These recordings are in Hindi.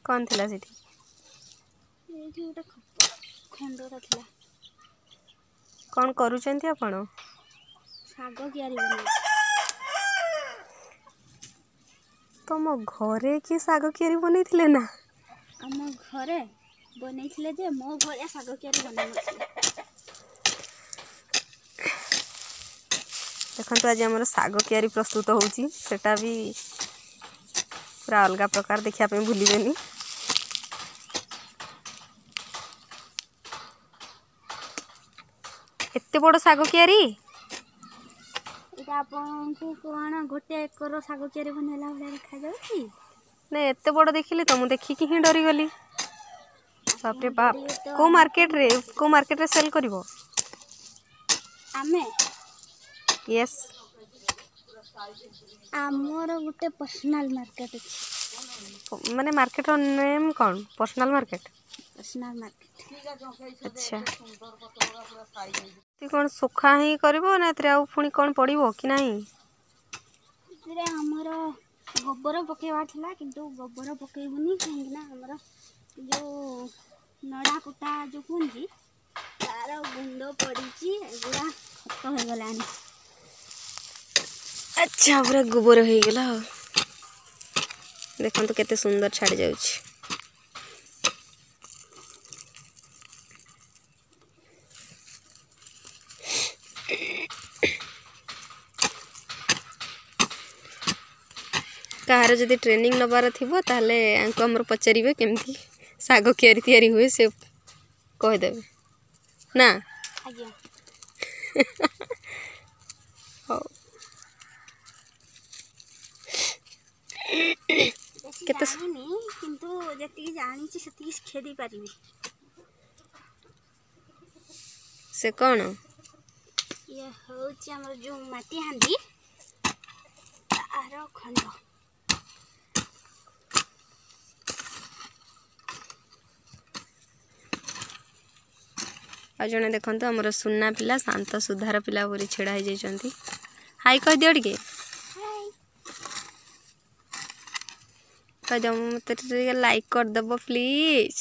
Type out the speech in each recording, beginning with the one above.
कौन थिला सेठी गोटे खंडटा था कौन करूचंती आपण शाग क्यारी बन तुम घरे किए शाग क्यारी बनई ना आम घरे बनई जे मो भाया शाग क्यारी बन देखो आज आम शाग क्यारी प्रस्तुत होची सेटा भी पूरा अलग प्रकार देखा भूलिबेनी एते बड़ शाग क्यारी आपको कौन गोटे एकर शाग क्यारी बनला भाया देखा जाउची नहीं एते बड़ देखिली तो मुझे देखिकी ही डरी गली बाप रे बाप तो को मार्केट रे सेल करिवो आमे यस आमर गोटे पर्सनल मार्केट अच्छे माने मार्केट रो नेम कौन पर्सनल मार्केट पर्सनल मार्केट अच्छा ती कौन सुखा ही करिवो ना एतरे आउ पुणी कौन पड़िवो कि नहीं रे हमर गोबर पकेवा थिला किंतु गोबर पकेबुनी काहेकि हमर जो नड़ा कुटा जो कुंजी तार गुंड पड़ी एगुड़ा खत हो गलानी अच्छा पूरा गोबर हो गला देखो तो केते सुंदर छाड़ जाउची कहार जदि ट्रेनिंग नबार थिबो ताले आंको हमर पचारिबे केमती साग क्यारी तयारी हुए से कह देबे ना आज्ञा हो केते जानिनी किंतु जति जानी छि सति खेदी पारिबी से कौन ये होची हमर जो माटी हांडी तार खंड आ जने देखंतु हमर सुन्ना पिला शांत सुधार पिला परी छेड़ा हो जाइछंती हाय कह दियो टिके कह दो मते लाइक कर दबो प्लीज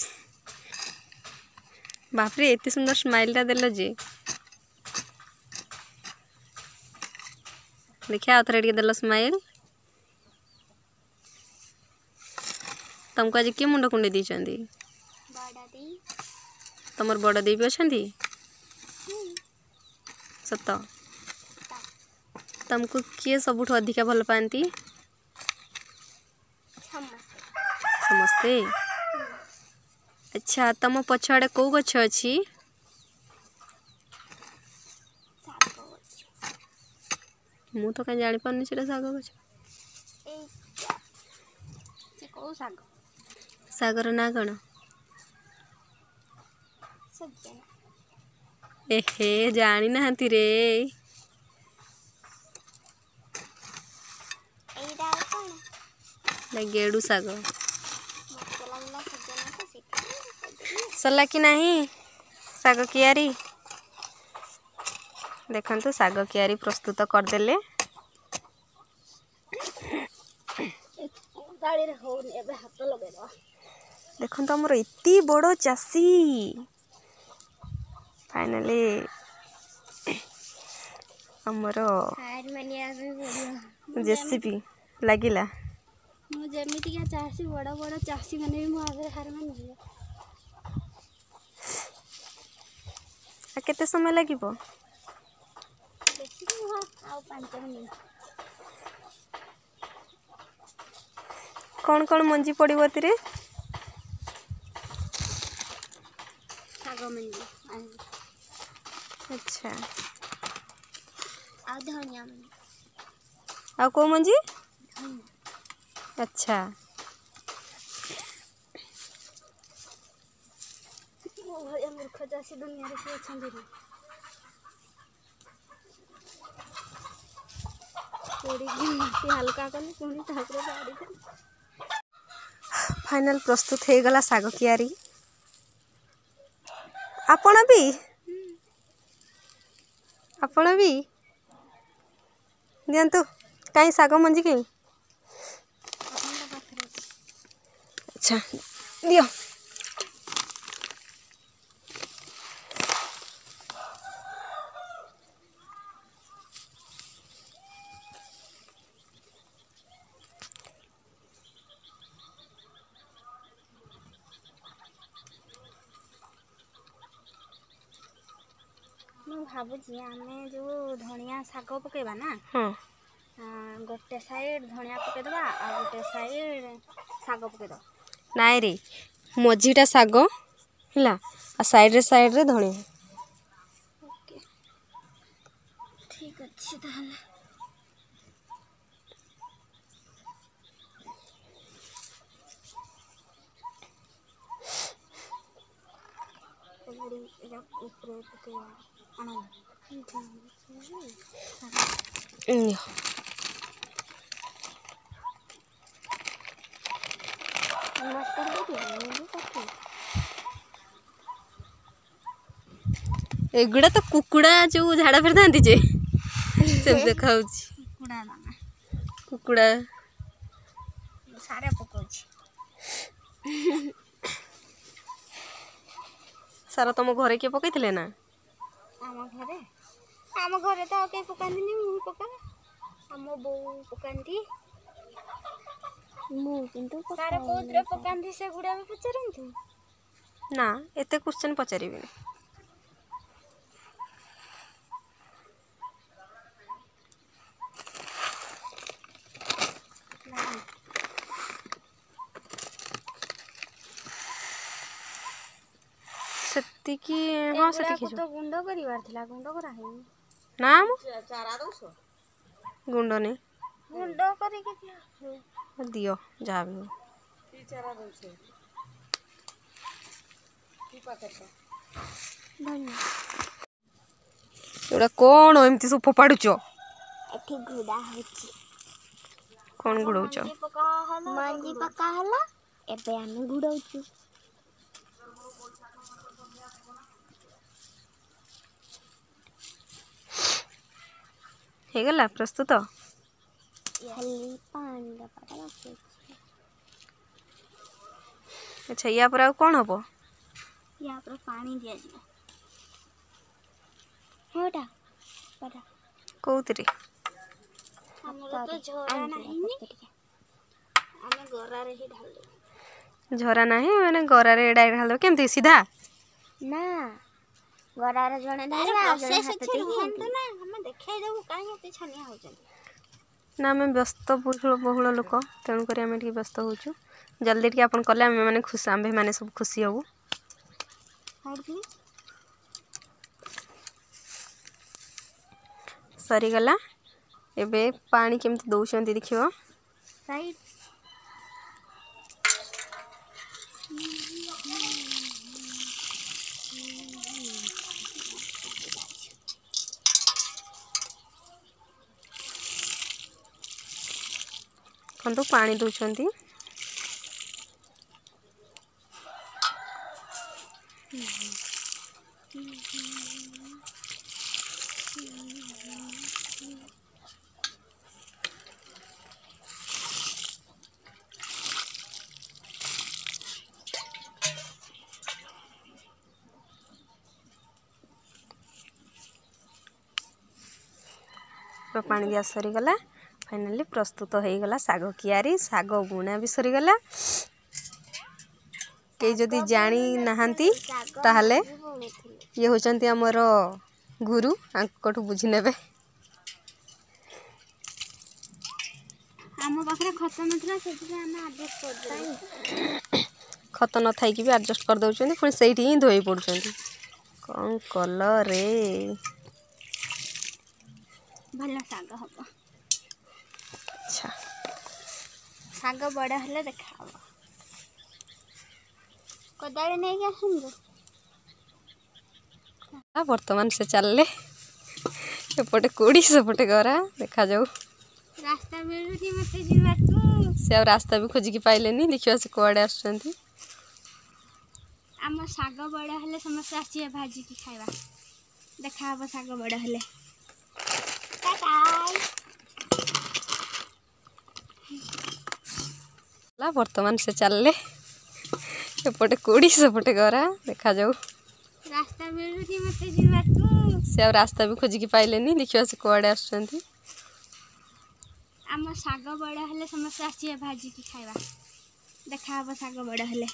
बाप रे एते सुंदर स्माइल ता देलो जे देखिया आथरे टिके देलो स्माइल तुमको आज के मुंड कुंडे दीचंती बड़ा दी तमर बड़ देवी अछंती सत तुमको किए सबुठ अधिका भल पाती समस्ते अच्छा तुम पछाड़े कौ गछ अच्छी मु तो कहीं जानी पानी से साग गछ सागर ना कौन एहे जानी ना रे गेड़ू साग सरला कि नहीं साग क्यारी देखंतु साग क्यारी प्रस्तुत करदेले देखंतु हमर इति बड़ चासी फाइनली हमर जेसीबी लागिला मु जेमितिका चासी बड़ बड़ चासी माने भी मु आगे हार मान जियो आ केते समय लागिबो बेसी नुह आ 5 मिनिट कौन कौन मंजी पड़िबो तिरे साग मंजी अच्छा आ धनिया मंजी आ को मंजी अच्छा मो भया मूर्ख चासी दुनिया रे से अछंदी थोड़ी मिट्टी हल्का कले पुणी ताकरे बाड़ी दे फाइनल प्रस्तुत हो गला साग क्यारी आपण भी दियंतु कहीं साग मंजी कहीं अच्छा दियो ମୁଁ ଭାବୁଛି ଆମେ ଯୋଉ ଧଣିଆ ଶାଗ ପକେଇବା ନା हाँ ଗୋଟେ ସାଇଡ୍ ଧଣିଆ ପକେଇଦବା ଆଉ ଗୋଟେ ସାଇଡ୍ ଶାଗ ପକେଇଦବା। नाई रे मझीटा शाग है आ साइड रे धनिया ओके ठीक अच्छे ताहले ऊपर पकेଇବା ଆଣ एगुड़ा तो कुकुड़ा जो झाड़ा फिर था जे से देखा କୁକୁଡ଼ା ଦାନା कुकुड़ा ସାର ପକଉଛି सारा तुम घरे किए पकईले ना ଆମ ଘରେ ତ ଆଉ କେହି ପକାନ୍ତିନି ମୁଁ ପକାଏ ଆମ ବୋଉ ପକାନ୍ତି ମୁଁ କିନ୍ତୁ ସାର କୋଉଥିରେ ପକାନ୍ତି ସେଗୁଡ଼ା ବି ପଚାରନ୍ତୁ ना एते क्वेश्चन पचारि सेतिकी हाँ सेतिकी तो गुंड करिवार थिला गुंड करा हेनी ना चारा दउछ गुंड नहीं गुंड करी के दिया दियो जा भी हो की चारा दउछ की पाकेट एटा कोन एमती सब फोपाडुचो एठी घुडा होची कोन गुडौचो मंजी पका हला एबे आमे घुडौचू हे गला प्रस्तुत खाली पानी का पता रखे अच्छा या पर आ कोन हबो या पर पानी दिया जी होटा पता कोउतरी हमरो तो झोरा नहीं नी हमें गोरा रे ही ढाल दो झरा नाही माने गरा रे एडा ढाल दो केमती सीधा ना गोरा रे जणे ढाल आ जणे हाथ ते ना हमें देखाई देबो काहे एते छनिया हो जन ना मैं व्यस्त बहुल लोक तेणु करी आम व्यस्त होचु जल्दी टी आपन कले आम माने खुश आंबे माने सब खुशी हबु सरी गला एबे पानी केमती दउछंती देखियो राइट कौन तो पानी दउछंती पानी दिया सरीगला फाइनाली प्रस्तुत हो गला साग कियारी साग बुणा भी सरीगला के जदि जानी नाहांती ताहले ये होचंती हमर गुरु आंकटू बुझी नेबे हम पाखरे खत नथला सेति हम एडजस्ट कर दे खत न थाई कि भी एडजस्ट कर दउचंती पुणी सेठी ही धोई पडुचंती कौन कलर रे भला साग हबो अच्छा साग बड़ा हले देखा कोदाले नहीं क्या सुन वर्तमान से चलले एपटे कोड़ी सेपटे गरा देखा जाऊ रास्ता मिलुची मते जीवा तू से आ रास्ता भी खोजिकी पाइलेनी देखियो से कोआडे आछंती आम साग बड़ा हले समस्त आसी भाजी की खाइबा देखा अब साग बड़ा हले वर्तमान से चलले एपटे कोड़ी सेपटे गरा देखा जाऊ रास्ता मिलुनी मते जीवाकू से आ रास्ता भी खोजिकी पाइलेनी देखियो से कुआडे आछंती आम साग बड़ हेले समस्त आसिए भाजी की खाइबा देखा हम साग बड़ हेले